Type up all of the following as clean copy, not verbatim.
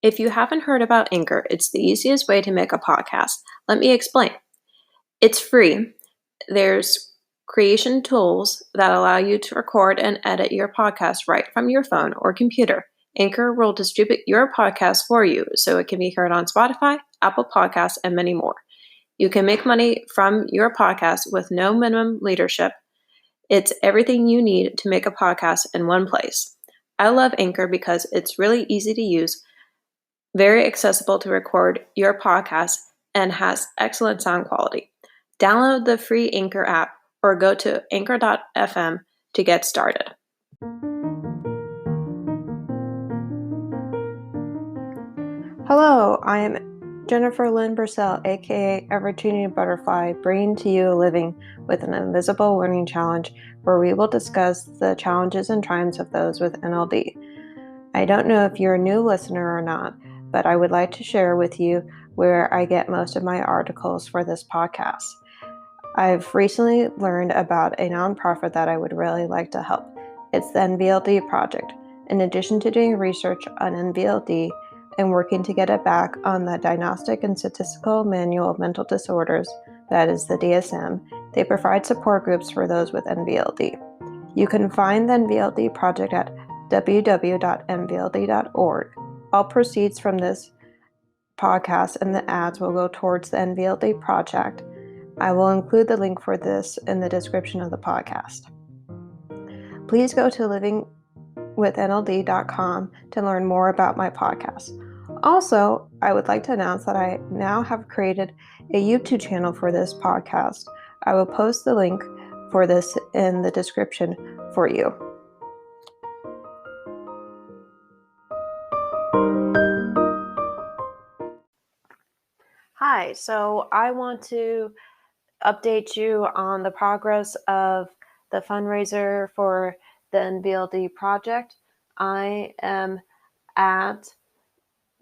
If you haven't heard about Anchor, it's the easiest way to make a podcast. Let me explain. It's free. There's creation tools that allow you to record and edit your podcast right from your phone or computer. Anchor will distribute your podcast for you so it can be heard on Spotify, Apple Podcasts, and many more. You can make money from your podcast with no minimum leadership. It's everything you need to make a podcast in one place. I love Anchor because it's really easy to use, very accessible to record your podcast, and has excellent sound quality. Download the free Anchor app or go to anchor.fm to get started. Hello, I am Jennifer Lynn Bursell, aka Evertunian Butterfly, bringing to you a Living with an Invisible Learning Challenge, where we will discuss the challenges and triumphs of those with NLD. I don't know if you're a new listener or not, but I would like to share with you where I get most of my articles for this podcast. I've recently learned about a nonprofit that I would really like to help. It's the NVLD Project. In addition to doing research on NVLD and working to get it back on the Diagnostic and Statistical Manual of Mental Disorders, that is the DSM, they provide support groups for those with NVLD. You can find the NVLD Project at www.nvld.org. All proceeds from this podcast and the ads will go towards the NVLD Project. I will include the link for this in the description of the podcast. Please go to livingwithnld.com to learn more about my podcast. Also, I would like to announce that I now have created a YouTube channel for this podcast. I will post the link for this in the description for you. Hi, so I want to update you on the progress of the fundraiser for the NVLD project. I am at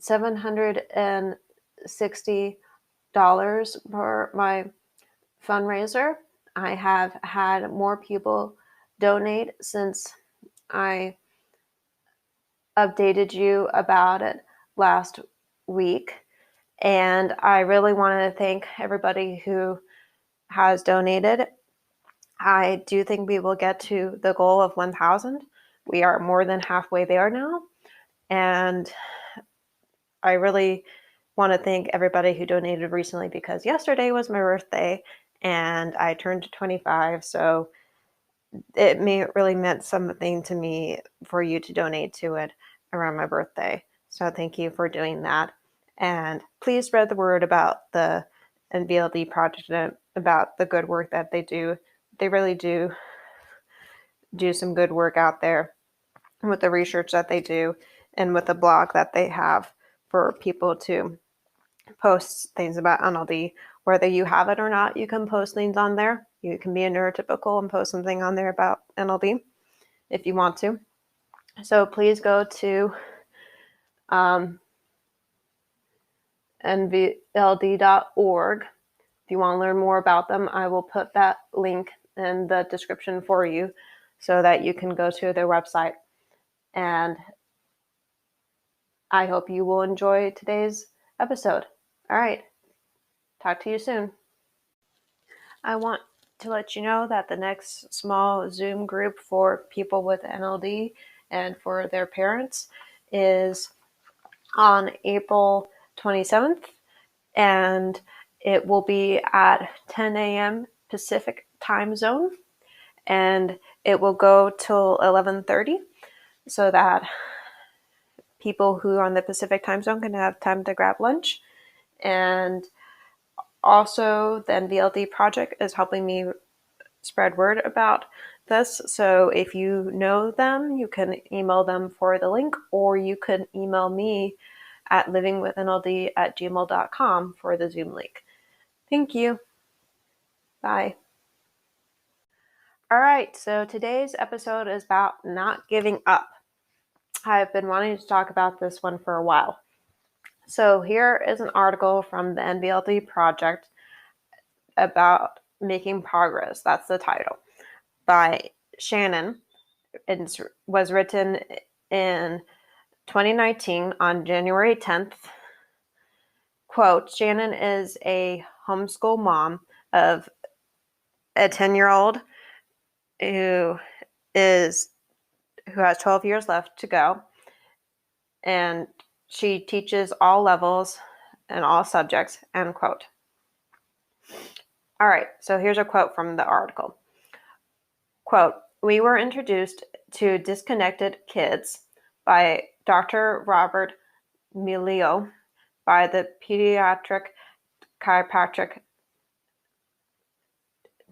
$760 for my fundraiser. I have had more people donate since I updated you about it last week. And I really want to thank everybody who has donated. I do think we will get to the goal of 1,000. We are more than halfway there now. And I really want to thank everybody who donated recently, because yesterday was my birthday and I turned 25. So it really meant something to me for you to donate to it around my birthday. So thank you for doing that. And please spread the word about the NVLD project and about the good work that they do. They really do some good work out there with the research that they do and with the blog that they have for people to post things about NLD. Whether you have it or not, you can post things on there. You can be a neurotypical and post something on there about NLD if you want to. So please go to nvld.org. If you want to learn more about them, I will put that link in the description for you so that you can go to their website. And I hope you will enjoy today's episode. All right. Talk to you soon. I want to let you know that the next small Zoom group for people with NLD and for their parents is on April 27th, and it will be at 10 a.m. Pacific time zone, and it will go till 11:30 so that people who are on the Pacific time zone can have time to grab lunch. And also, the NVLD project is helping me spread word about this. So if you know them, you can email them for the link, or you can email me at livingwithnld@gmail.com for the Zoom link. Thank you. Bye. All right, so today's episode is about not giving up. I've been wanting to talk about this one for a while. So here is an article from the NVLD project about making progress. That's the title, by Shannon. It was written in 2019 on January 10th, quote, Shannon is a homeschool mom of a 10-year-old who has 12 years left to go, and she teaches all levels and all subjects, end quote. All right, so here's a quote from the article. Quote, we were introduced to Disconnected Kids by Dr. Robert Melillo by the pediatric chiropractic.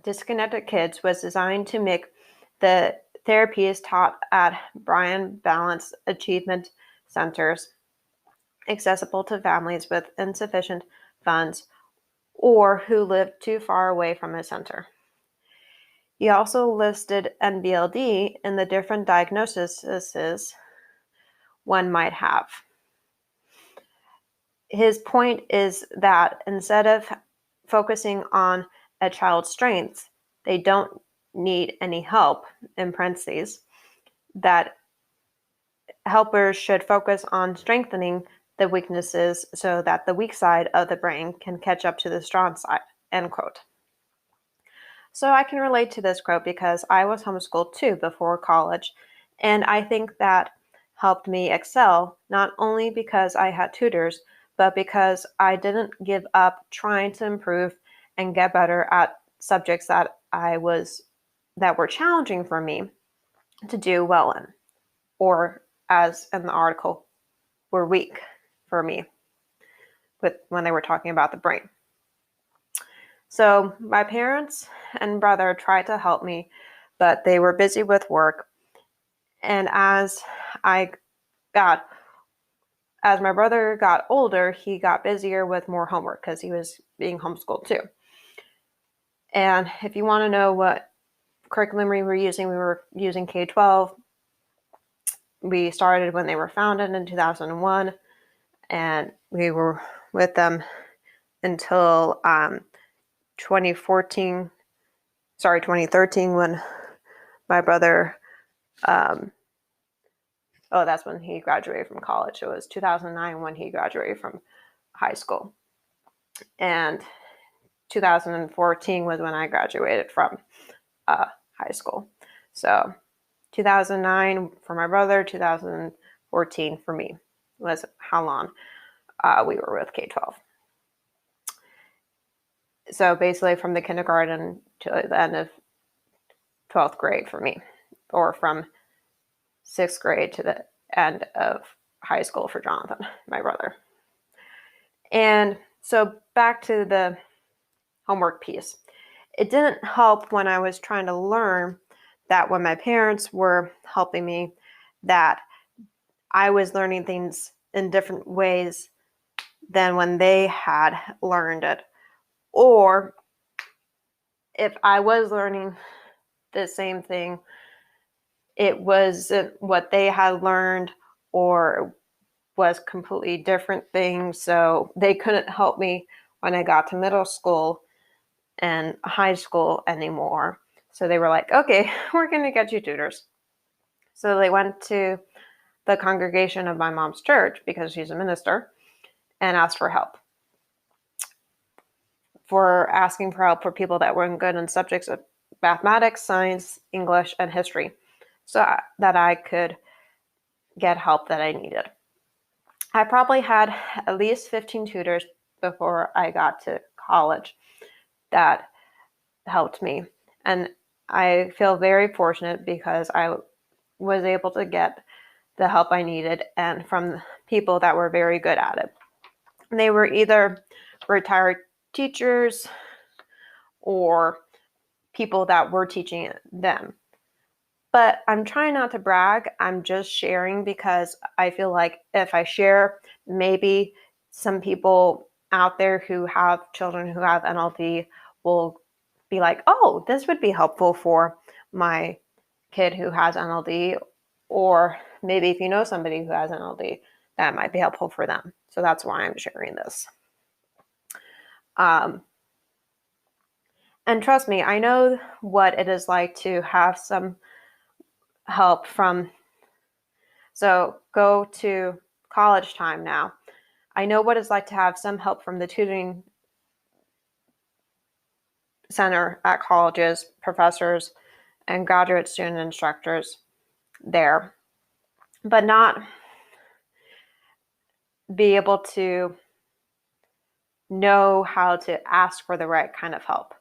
Disconnected Kids was designed to make the therapies taught at Bryan Balance Achievement Centers accessible to families with insufficient funds or who lived too far away from a center. He also listed NBLD in the different diagnoses one might have. His point is that instead of focusing on a child's strengths, they don't need any help, in parentheses, that helpers should focus on strengthening the weaknesses so that the weak side of the brain can catch up to the strong side, end quote. So I can relate to this quote because I was homeschooled too before college, and I think that helped me excel, not only because I had tutors, but because I didn't give up trying to improve and get better at subjects that were challenging for me to do well in, or as in the article, were weak for me when they were talking about the brain. So my parents and brother tried to help me, but they were busy with work. And as my brother got older, he got busier with more homework because he was being homeschooled too. And if you want to know what curriculum we were using K-12. We started when they were founded in 2001, and we were with them until 2013, when my brother, that's when he graduated from college. It was 2009 when he graduated from high school. And 2014 was when I graduated from high school. So 2009 for my brother, 2014 for me was how long we were with K-12. So basically from the kindergarten to the end of 12th grade for me, or from 6th grade to the end of high school for Jonathan, my brother. And so back to the homework piece. It didn't help when I was trying to learn that when my parents were helping me, that I was learning things in different ways than when they had learned it. Or if I was learning the same thing, it wasn't what they had learned, or was completely different things. So they couldn't help me when I got to middle school and high school anymore. So they were like, okay, we're going to get you tutors. So they went to the congregation of my mom's church, because she's a minister, and asked for help. For asking for help for people that weren't good in subjects of mathematics, science, English, and history, so that I could get help that I needed. I probably had at least 15 tutors before I got to college that helped me. And I feel very fortunate because I was able to get the help I needed, and from people that were very good at it. They were either retired teachers or people that were teaching them. But I'm trying not to brag. I'm just sharing because I feel like if I share, maybe some people out there who have children who have NLD will be like, oh, this would be helpful for my kid who has NLD. Or maybe if you know somebody who has NLD, that might be helpful for them. So that's why I'm sharing this. And trust me, I know what it is like to have some help from So go to college time now. I know what it's like to have some help from the tutoring center at colleges, professors, and graduate student instructors there, but not be able to know how to ask for the right kind of help.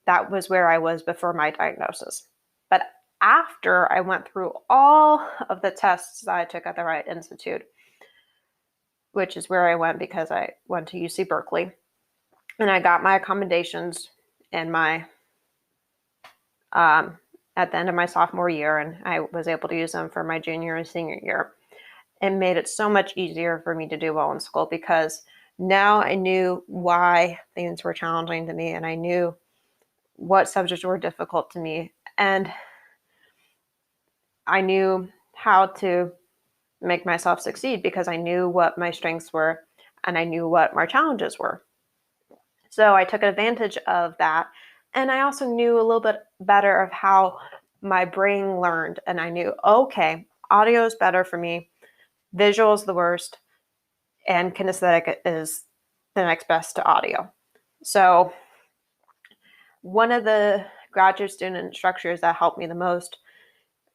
That was where I was before my diagnosis. But after I went through all of the tests that I took at the Wright Institute, which is where I went because I went to UC Berkeley, and I got my accommodations in my at the end of my sophomore year, and I was able to use them for my junior and senior year. It made it so much easier for me to do well in school because now I knew why things were challenging to me, and I knew what subjects were difficult to me, and I knew how to make myself succeed because I knew what my strengths were and I knew what my challenges were. So I took advantage of that. And I also knew a little bit better of how my brain learned. And I knew, okay, audio is better for me, visual is the worst, and kinesthetic is the next best to audio. So one of the graduate student instructors that helped me the most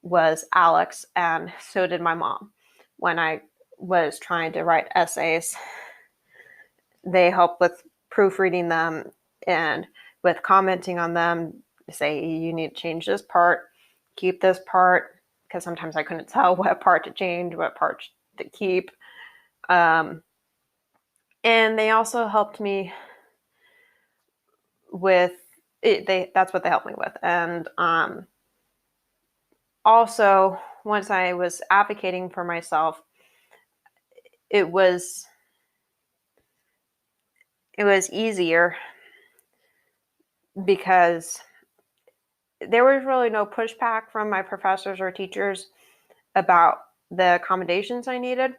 was Alex, and so did my mom. When I was trying to write essays, they helped with proofreading them and with commenting on them, say you need to change this part, keep this part, because sometimes I couldn't tell what part to change, what part to keep. And they also helped me with it. That's what they helped me with. And also, once I was advocating for myself, it was easier because there was really no pushback from my professors or teachers about the accommodations I needed.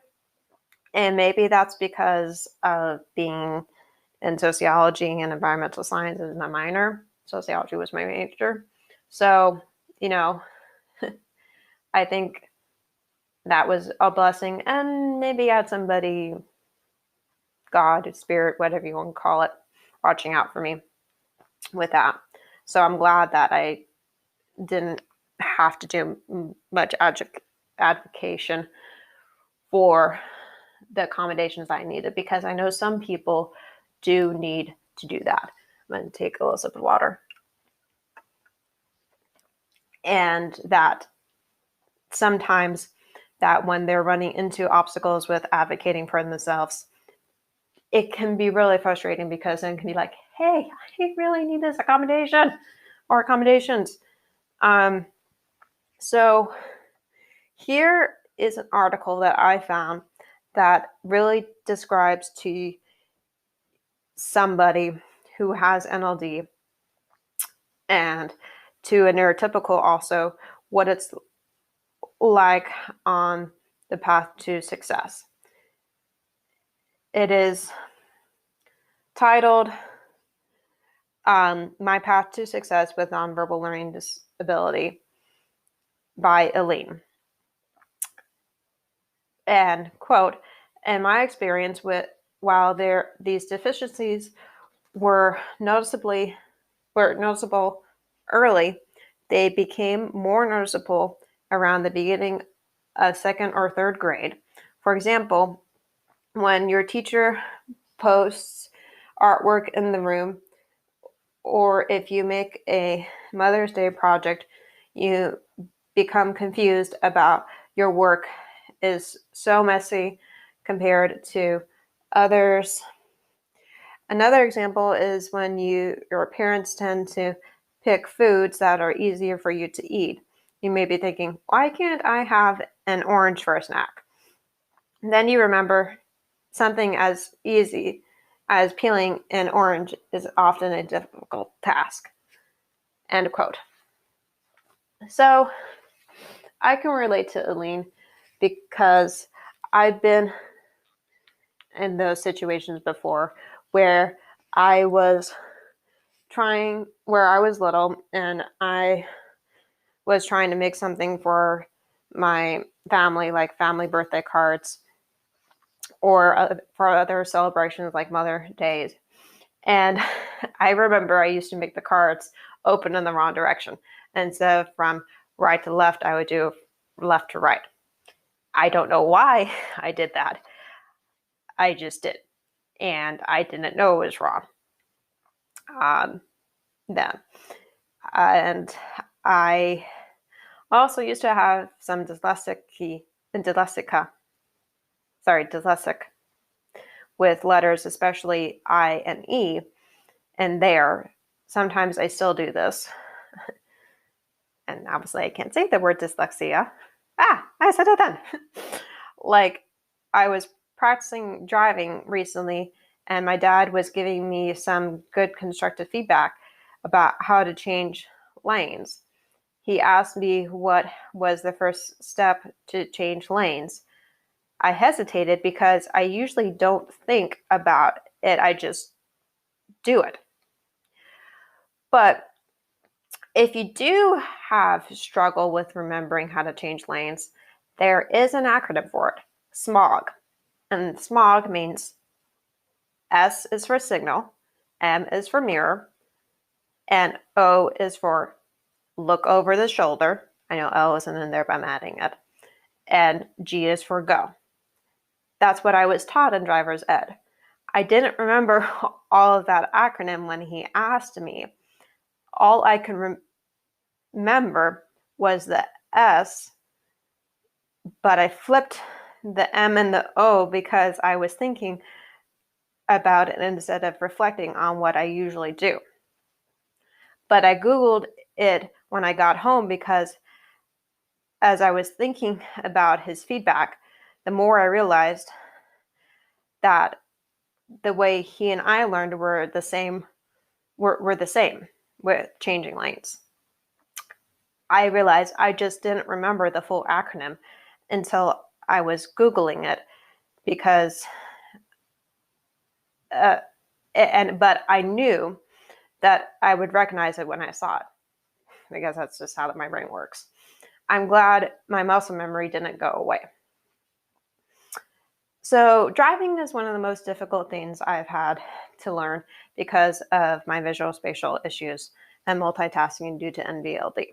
And maybe that's because of being in sociology and environmental sciences my minor. Sociology was my major. So, I think that was a blessing. And maybe I had somebody, God, spirit, whatever you want to call it, watching out for me with that. So I'm glad that I didn't have to do much advocation for the accommodations I needed, because I know some people do need to do that. I'm going to take a little sip of water. And that sometimes that when they're running into obstacles with advocating for themselves, it can be really frustrating because then it can be like, hey, I really need this accommodation or accommodations. So here is an article that I found that really describes to somebody who has NLD and to a neurotypical also what it's like on the path to success. It is titled My Path to Success with Nonverbal Learning Disability by Elaine. And quote, in my experience, while these deficiencies were noticeable early, they became more noticeable around the beginning of second or third grade. For example, when your teacher posts artwork in the room, or if you make a Mother's Day project, you become confused about your work is so messy compared to others. Another example is when your parents tend to pick foods that are easier for you to eat. You may be thinking, why can't I have an orange for a snack? And then you remember something as easy as peeling an orange is often a difficult task. End quote. So I can relate to Aline because I've been in those situations before where I was little and I was trying to make something for my family, like family birthday cards, or for other celebrations like Mother's Day. And I remember I used to make the cards open in the wrong direction. And so from right to left, I would do left to right. I don't know why I did that. I just did. And I didn't know it was wrong then. And I also used to have some dyslexic with letters, especially I and E. And there, sometimes I still do this. And obviously I can't say the word dyslexia. I said it then. Like, I was practicing driving recently, and my dad was giving me some good constructive feedback about how to change lanes. He asked me what was the first step to change lanes. I hesitated because I usually don't think about it, I just do it. But if you do have struggle with remembering how to change lanes, there is an acronym for it, SMOG. And SMOG means S is for signal, M is for mirror, and O is for look over the shoulder. I know L isn't in there, but I'm adding it. And G is for go. That's what I was taught in driver's ed. I didn't remember all of that acronym when he asked me. All I can remember was the S, but I flipped the M and the O because I was thinking about it instead of reflecting on what I usually do. But I Googled it when I got home because as I was thinking about his feedback, the more I realized that the way he and I learned were the same with changing lanes. I realized I just didn't remember the full acronym until I was Googling it because but I knew that I would recognize it when I saw it because that's just how my brain works. I'm glad my muscle memory didn't go away. So driving is one of the most difficult things I've had to learn because of my visual spatial issues and multitasking due to NVLD.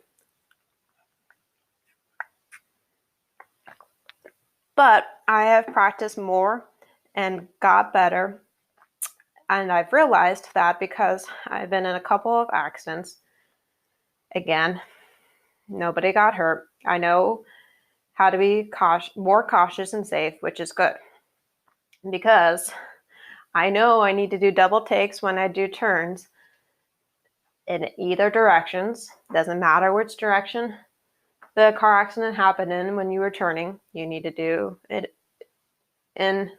But I have practiced more and got better. And I've realized that because I've been in a couple of accidents, again, nobody got hurt. I know how to be more cautious and safe, which is good. Because I know I need to do double takes when I do turns in either directions. Doesn't matter which direction the car accident happened in when you were turning. You need to do it you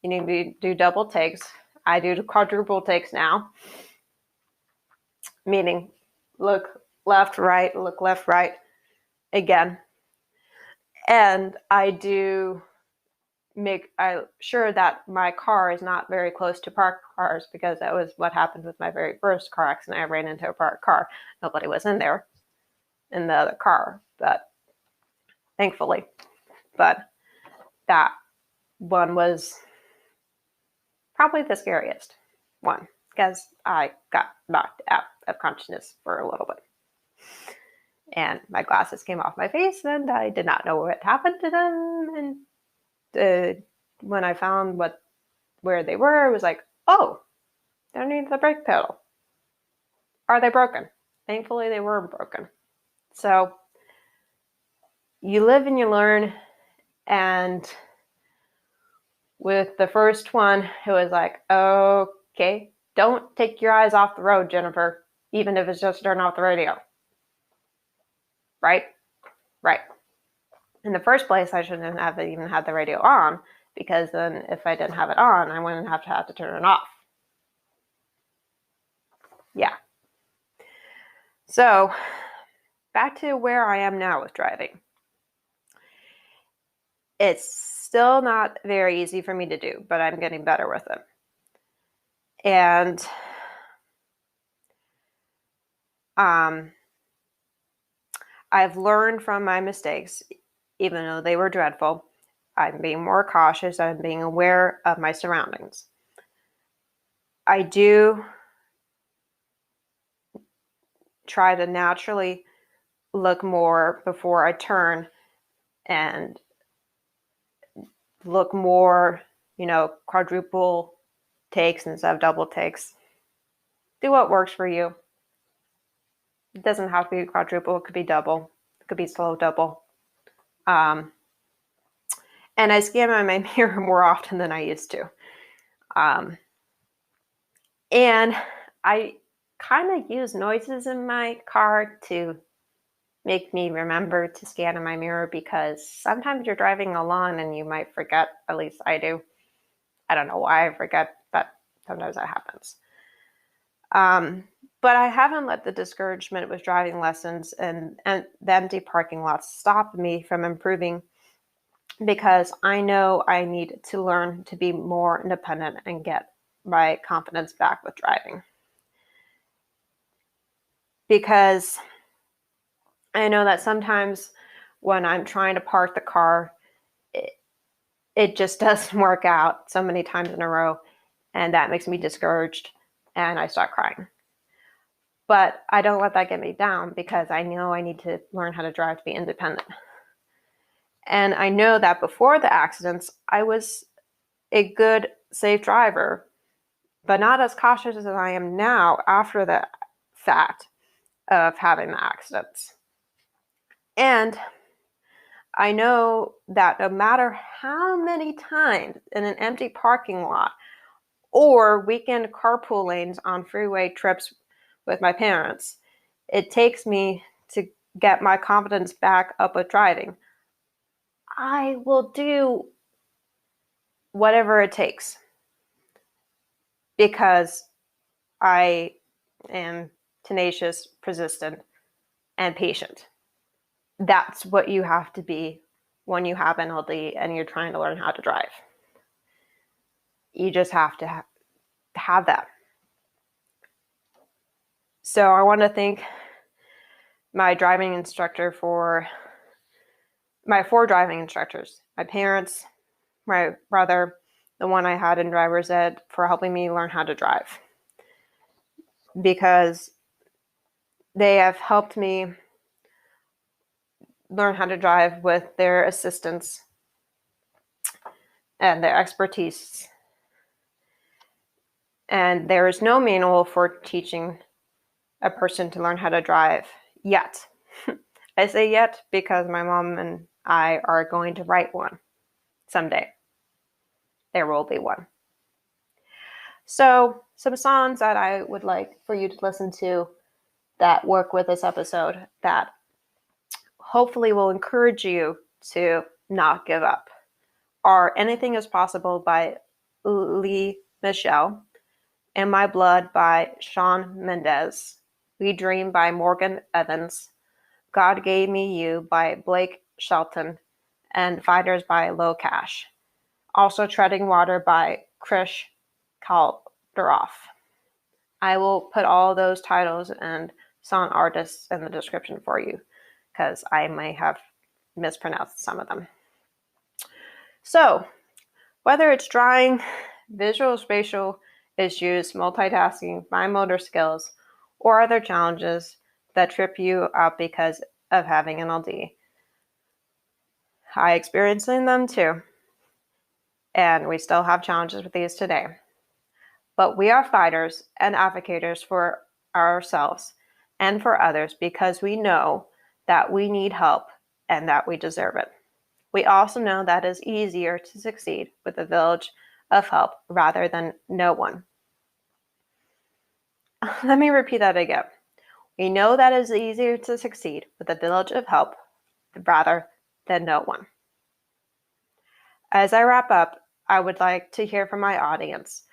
need to do double takes. I do quadruple takes now, meaning look left, right, look left, right again. And I do make sure that my car is not very close to parked cars because that was what happened with my very first car accident. I ran into a parked car. Nobody was in there in the other car, but thankfully. But that one was probably the scariest one because I got knocked out of consciousness for a little bit. And my glasses came off my face and I did not know what happened to them. And when I found where they were, it was like, oh, they're underneath the brake pedal. Are they broken? Thankfully, they were broken. So you live and you learn. And with the first one, it was like, okay, don't take your eyes off the road, Jennifer, even if it's just turn off the radio. Right? Right. In the first place, I shouldn't have even had the radio on because then if I didn't have it on, I wouldn't have to turn it off. Yeah. So back to where I am now with driving. It's still not very easy for me to do, but I'm getting better with it. And I've learned from my mistakes. even though they were dreadful. I'm being more cautious. I'm being aware of my surroundings. I do try to naturally look more before I turn and look more, quadruple takes instead of double takes. Do what works for you. It doesn't have to be quadruple. It could be double. It could be slow double. And I scan my mirror more often than I used to. And I kind of use noises in my car to make me remember to scan in my mirror, because sometimes you're driving along and you might forget. At least I do. I don't know why I forget, but sometimes that happens. But I haven't let the discouragement with driving lessons and the empty parking lots stop me from improving, because I know I need to learn to be more independent and get my confidence back with driving. Because I know that sometimes when I'm trying to park the car, it just doesn't work out so many times in a row, and that makes me discouraged and I start crying. But I don't let that get me down, because I know I need to learn how to drive to be independent. And I know that before the accidents, I was a good, safe driver, but not as cautious as I am now after the fact of having the accidents. And I know that no matter how many times in an empty parking lot or weekend carpool lanes on freeway trips with my parents, it takes me to get my confidence back up with driving, I will do whatever it takes, because I am tenacious, persistent, and patient. That's what you have to be when you have NLD and you're trying to learn how to drive. You just have to have that. So I want to thank my driving instructor my 4 driving instructors, my parents, my brother, the one I had in driver's ed, for helping me learn how to drive, because they have helped me learn how to drive with their assistance and their expertise. And there is no manual for teaching a person to learn how to drive yet. I say yet because my mom and I are going to write one someday. There will be one. So, some songs that I would like for you to listen to that work with this episode, that hopefully will encourage you to not give up, are Anything Is Possible by Lee Michelle, In My Blood by Shawn Mendes, We Dream by Morgan Evans, God Gave Me You by Blake Shelton, and Fighters by Low Cash. Also Treading Water by Krish Kaldaroff. I will put all those titles and song artists in the description for you, because I may have mispronounced some of them. So, whether it's drawing, visual spatial issues, multitasking, fine motor skills, or other challenges that trip you up because of having NLD, I experienced them too. And we still have challenges with these today. But we are fighters and advocates for ourselves and for others, because we know that we need help and that we deserve it. We also know that it is easier to succeed with a village of help rather than no one. Let me repeat that again. We know that it is easier to succeed with a village of help rather than no one. As I wrap up, I would like to hear from my audience.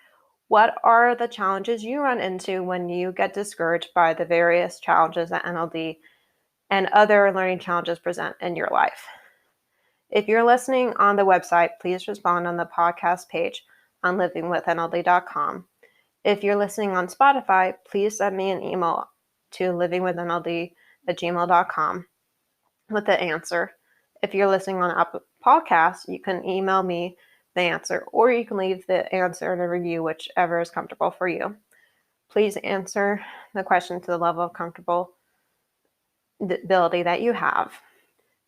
What are the challenges you run into when you get discouraged by the various challenges that NLD and other learning challenges present in your life? If you're listening on the website, please respond on the podcast page on livingwithnld.com. If you're listening on Spotify, please send me an email to livingwithnld@gmail.com with the answer. if you're listening on Apple Podcasts, you can email me the answer, or you can leave the answer in a review, whichever is comfortable for you. Please answer the question to the level of comfortability that you have.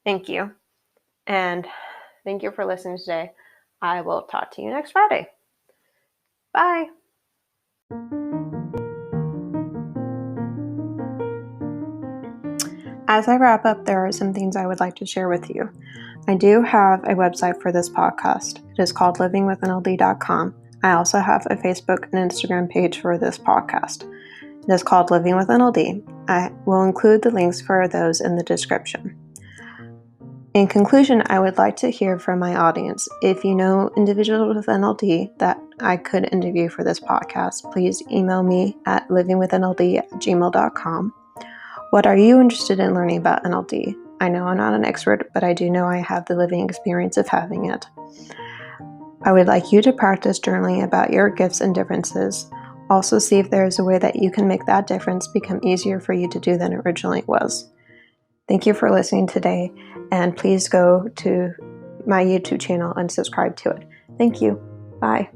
Thank you. And thank you for listening today. I will talk to you next Friday. Bye. As I wrap up, there are some things I would like to share with you. I do have a website for this podcast. It is called livingwithnld.com. I also have a Facebook and Instagram page for this podcast. It is called Living with NLD. I will include the links for those in the description. In conclusion, I would like to hear from my audience. If you know individuals with NLD that I could interview for this podcast, please email me at livingwithnld@gmail.com. What are you interested in learning about NLD? I know I'm not an expert, but I do know I have the living experience of having it. I would like you to practice journaling about your gifts and differences. Also, see if there is a way that you can make that difference become easier for you to do than it originally was. Thank you for listening today, and please go to my YouTube channel and subscribe to it. Thank you. Bye.